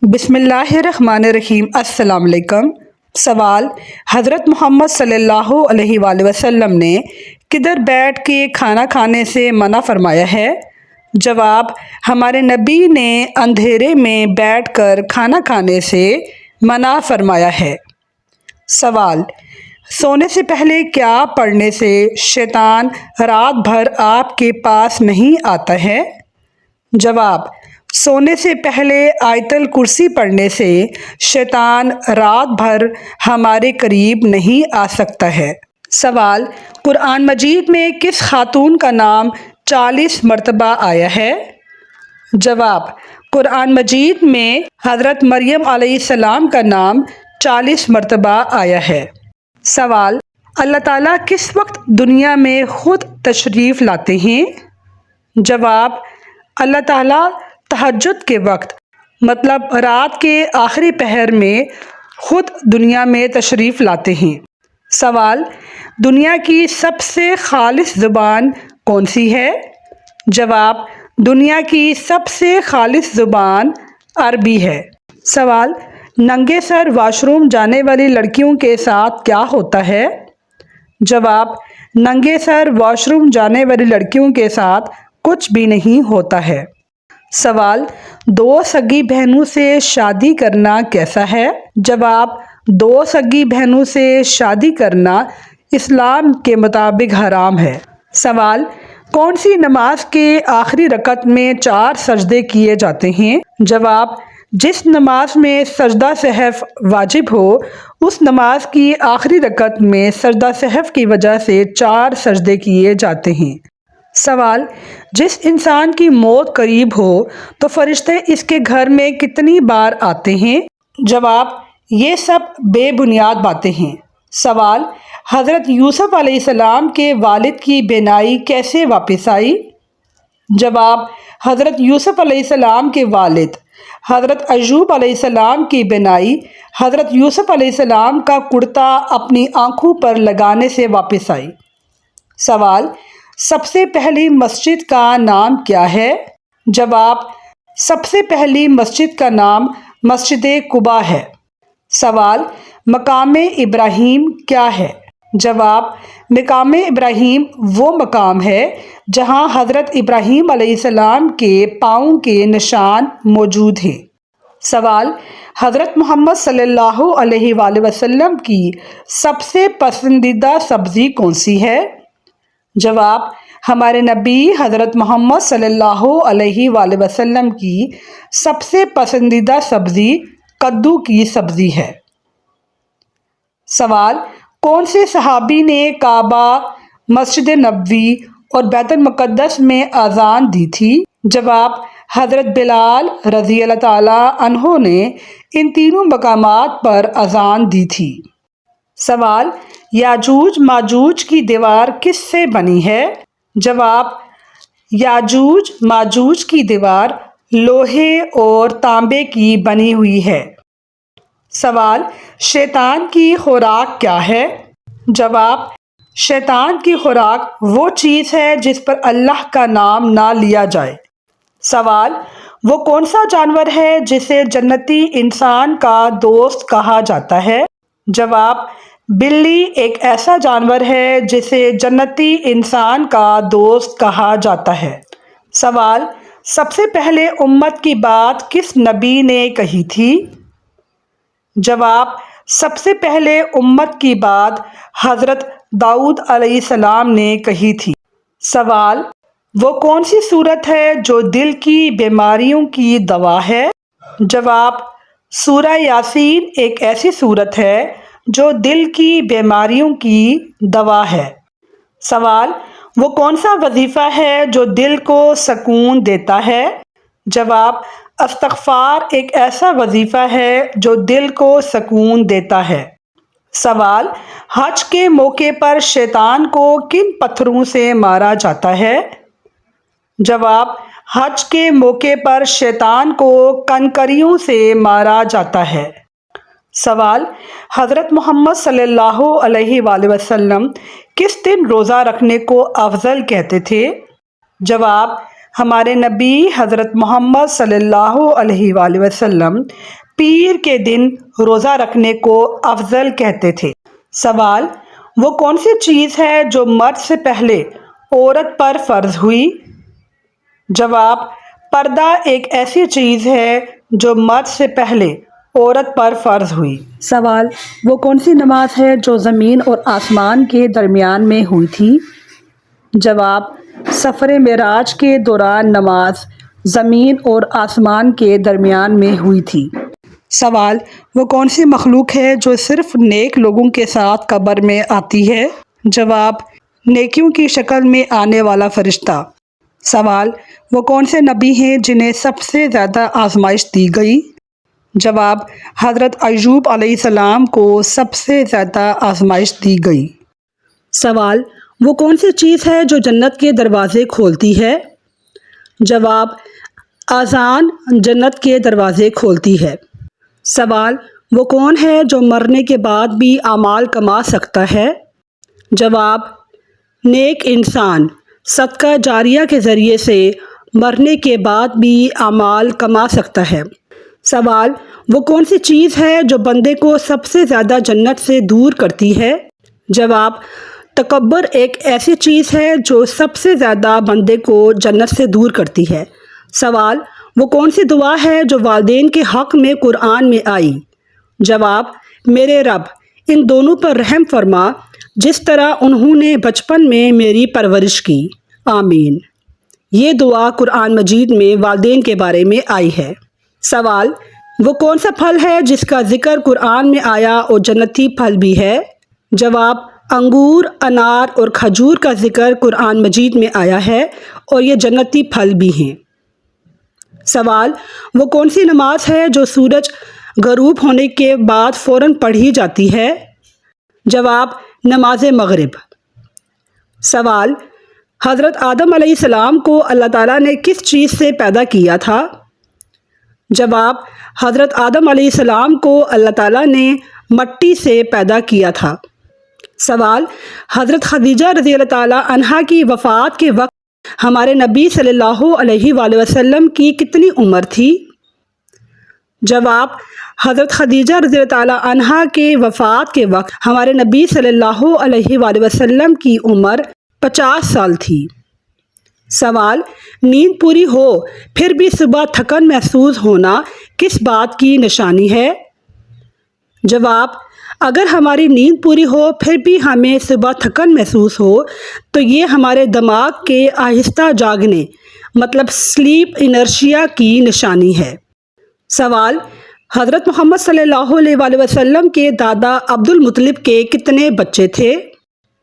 بسم اللہ الرحمن الرحیم۔ السلام علیکم۔ سوال: حضرت محمد صلی اللہ علیہ وآلہ وسلم نے کدھر بیٹھ کے کھانا کھانے سے منع فرمایا ہے؟ جواب: ہمارے نبی نے اندھیرے میں بیٹھ کر کھانا کھانے سے منع فرمایا ہے۔ سوال: سونے سے پہلے کیا پڑھنے سے شیطان رات بھر آپ کے پاس نہیں آتا ہے؟ جواب: سونے سے پہلے آیت الکرسی پڑھنے سے شیطان رات بھر ہمارے قریب نہیں آ سکتا ہے۔ سوال: قرآن مجید میں کس خاتون کا نام 40 مرتبہ آیا ہے؟ جواب: قرآن مجید میں حضرت مریم علیہ السلام کا نام 40 مرتبہ آیا ہے۔ سوال: اللہ تعالیٰ کس وقت دنیا میں خود تشریف لاتے ہیں؟ جواب: اللہ تعالیٰ تہجد کے وقت مطلب رات کے آخری پہر میں خود دنیا میں تشریف لاتے ہیں۔ سوال: دنیا کی سب سے خالص زبان کون سی ہے؟ جواب: دنیا کی سب سے خالص زبان عربی ہے۔ سوال: ننگے سر واش روم جانے والی لڑکیوں کے ساتھ کیا ہوتا ہے؟ جواب: ننگے سر واش روم جانے والی لڑکیوں کے ساتھ کچھ بھی نہیں ہوتا ہے۔ سوال: دو سگی بہنوں سے شادی کرنا کیسا ہے؟ جواب: دو سگی بہنوں سے شادی کرنا اسلام کے مطابق حرام ہے۔ سوال: کون سی نماز کے آخری رکعت میں 4 سجدے کیے جاتے ہیں؟ جواب: جس نماز میں سجدہ سہو واجب ہو اس نماز کی آخری رکعت میں سجدہ سہو کی وجہ سے 4 سجدے کیے جاتے ہیں۔ سوال: جس انسان کی موت قریب ہو تو فرشتے اس کے گھر میں کتنی بار آتے ہیں؟ جواب: یہ سب بے بنیاد باتیں ہیں۔ سوال: حضرت یوسف علیہ السلام کے والد کی بینائی کیسے واپس آئی؟ جواب: حضرت یوسف علیہ السلام کے والد حضرت ایوب علیہ السلام کی بینائی حضرت یوسف علیہ السلام کا کرتا اپنی آنکھوں پر لگانے سے واپس آئی۔ سوال: سب سے پہلی مسجد کا نام کیا ہے؟ جواب: سب سے پہلی مسجد کا نام مسجد قباء ہے۔ سوال: مقام ابراہیم کیا ہے؟ جواب: مقام ابراہیم وہ مقام ہے جہاں حضرت ابراہیم علیہ السلام کے پاؤں کے نشان موجود ہیں۔ سوال: حضرت محمد صلی اللہ علیہ وآلہ وسلم کی سب سے پسندیدہ سبزی کون سی ہے؟ جواب: ہمارے نبی حضرت محمد صلی اللہ علیہ وآلہ وسلم کی سب سے پسندیدہ سبزی کدو کی سبزی ہے۔ سوال: کون سے صحابی نے کعبہ، مسجد نبوی اور بیت المقدس میں اذان دی تھی؟ جواب: حضرت بلال رضی اللہ تعالیٰ عنہ نے ان تینوں مقامات پر اذان دی تھی۔ سوال: یاجوج ماجوج کی دیوار کس سے بنی ہے؟ جواب: یاجوج ماجوج کی دیوار لوہے اور تانبے کی بنی ہوئی ہے۔ سوال: شیطان کی خوراک کیا ہے؟ جواب: شیطان کی خوراک وہ چیز ہے جس پر اللہ کا نام نہ لیا جائے۔ سوال: وہ کون سا جانور ہے جسے جنتی انسان کا دوست کہا جاتا ہے؟ جواب: بلی ایک ایسا جانور ہے جسے جنتی انسان کا دوست کہا جاتا ہے۔ سوال: سب سے پہلے امت کی بات کس نبی نے کہی تھی؟ جواب: سب سے پہلے امت کی بات حضرت داؤد علیہ السلام نے کہی تھی۔ سوال: وہ کون سی سورت ہے جو دل کی بیماریوں کی دوا ہے؟ جواب: سورہ یاسین ایک ایسی سورت ہے جو دل کی بیماریوں کی دوا ہے۔ سوال: وہ کون سا وظیفہ ہے جو دل کو سکون دیتا ہے؟ جواب: استغفار ایک ایسا وظیفہ ہے جو دل کو سکون دیتا ہے۔ سوال: حج کے موقع پر شیطان کو کن پتھروں سے مارا جاتا ہے؟ جواب: حج کے موقع پر شیطان کو کنکریوں سے مارا جاتا ہے۔ سوال: حضرت محمد صلی اللہ علیہ وآلہ وسلم کس دن روزہ رکھنے کو افضل کہتے تھے؟ جواب: ہمارے نبی حضرت محمد صلی اللہ علیہ وآلہ وسلم پیر کے دن روزہ رکھنے کو افضل کہتے تھے۔ سوال: وہ کون سی چیز ہے جو مرد سے پہلے عورت پر فرض ہوئی؟ جواب: پردہ ایک ایسی چیز ہے جو مرد سے پہلے عورت پر فرض ہوئی۔ سوال: وہ کون سی نماز ہے جو زمین اور آسمان کے درمیان میں ہوئی تھی؟ جواب: سفر معراج کے دوران نماز زمین اور آسمان کے درمیان میں ہوئی تھی۔ سوال: وہ کون سی مخلوق ہے جو صرف نیک لوگوں کے ساتھ قبر میں آتی ہے؟ جواب: نیکیوں کی شکل میں آنے والا فرشتہ۔ سوال: وہ کون سے نبی ہیں جنہیں سب سے زیادہ آزمائش دی گئی؟ جواب: حضرت ایوب علیہ السلام کو سب سے زیادہ آزمائش دی گئی۔ سوال: وہ کون سی چیز ہے جو جنت کے دروازے کھولتی ہے؟ جواب: اذان جنت کے دروازے کھولتی ہے۔ سوال: وہ کون ہے جو مرنے کے بعد بھی اعمال کما سکتا ہے؟ جواب: نیک انسان صدقہ جاریہ کے ذریعے سے مرنے کے بعد بھی اعمال کما سکتا ہے۔ سوال: وہ کون سی چیز ہے جو بندے کو سب سے زیادہ جنت سے دور کرتی ہے؟ جواب: تکبر ایک ایسی چیز ہے جو سب سے زیادہ بندے کو جنت سے دور کرتی ہے۔ سوال: وہ کون سی دعا ہے جو والدین کے حق میں قرآن میں آئی؟ جواب: میرے رب ان دونوں پر رحم فرما جس طرح انہوں نے بچپن میں میری پرورش کی، آمین۔ یہ دعا قرآن مجید میں والدین کے بارے میں آئی ہے۔ سوال: وہ کون سا پھل ہے جس کا ذکر قرآن میں آیا اور جنتی پھل بھی ہے؟ جواب: انگور، انار اور کھجور کا ذکر قرآن مجید میں آیا ہے اور یہ جنتی پھل بھی ہیں۔ سوال: وہ کون سی نماز ہے جو سورج غروب ہونے کے بعد فوراً پڑھی جاتی ہے؟ جواب: نماز مغرب۔ سوال: حضرت آدم علیہ السلام کو اللہ تعالیٰ نے کس چیز سے پیدا کیا تھا؟ جواب: حضرت آدم علیہ السلام کو اللہ تعالیٰ نے مٹی سے پیدا کیا تھا۔ سوال: حضرت خدیجہ رضی اللہ تعالیٰ عنہا کی وفات کے وقت ہمارے نبی صلی اللہ علیہ وآلہ وسلم کی کتنی عمر تھی؟ جواب: حضرت خدیجہ رضی اللہ تعالیٰ عنہا کے وفات کے وقت ہمارے نبی صلی اللہ علیہ وآلہ وسلم کی عمر 50 سال تھی۔ سوال: نیند پوری ہو پھر بھی صبح تھکن محسوس ہونا کس بات کی نشانی ہے؟ جواب: اگر ہماری نیند پوری ہو پھر بھی ہمیں صبح تھکن محسوس ہو تو یہ ہمارے دماغ کے آہستہ جاگنے مطلب سلیپ انرشیا کی نشانی ہے۔ سوال: حضرت محمد صلی اللہ علیہ وآلہ وسلم کے دادا عبد المطلب کے کتنے بچے تھے؟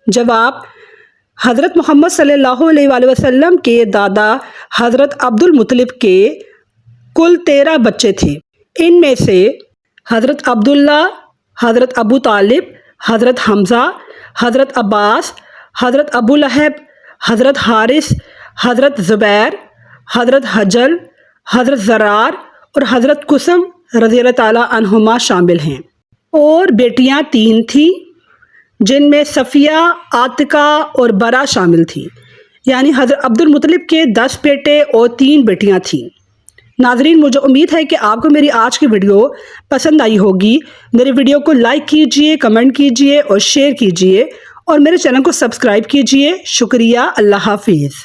جواب: حضرت محمد صلی اللہ علیہ وآلہ وسلم کے دادا حضرت عبد المطلب کے کل 13 بچے تھے۔ ان میں سے حضرت عبداللہ، حضرت ابو طالب، حضرت حمزہ، حضرت عباس، حضرت ابو لہب، حضرت حارث، حضرت زبیر، حضرت حجل، حضرت زرار اور حضرت قسم رضی اللہ تعالیٰ عنہما شامل ہیں۔ اور بیٹیاں 3 تھیں جن میں صفیہ، عاتقہ اور برا شامل تھیں، یعنی حضرت عبد المطلب کے 10 بیٹے اور 3 بیٹیاں تھیں۔ ناظرین، مجھے امید ہے کہ آپ کو میری آج کی ویڈیو پسند آئی ہوگی۔ میری ویڈیو کو لائک کیجئے، کمنٹ کیجئے اور شیئر کیجئے اور میرے چینل کو سبسکرائب کیجئے۔ شکریہ، اللہ حافظ۔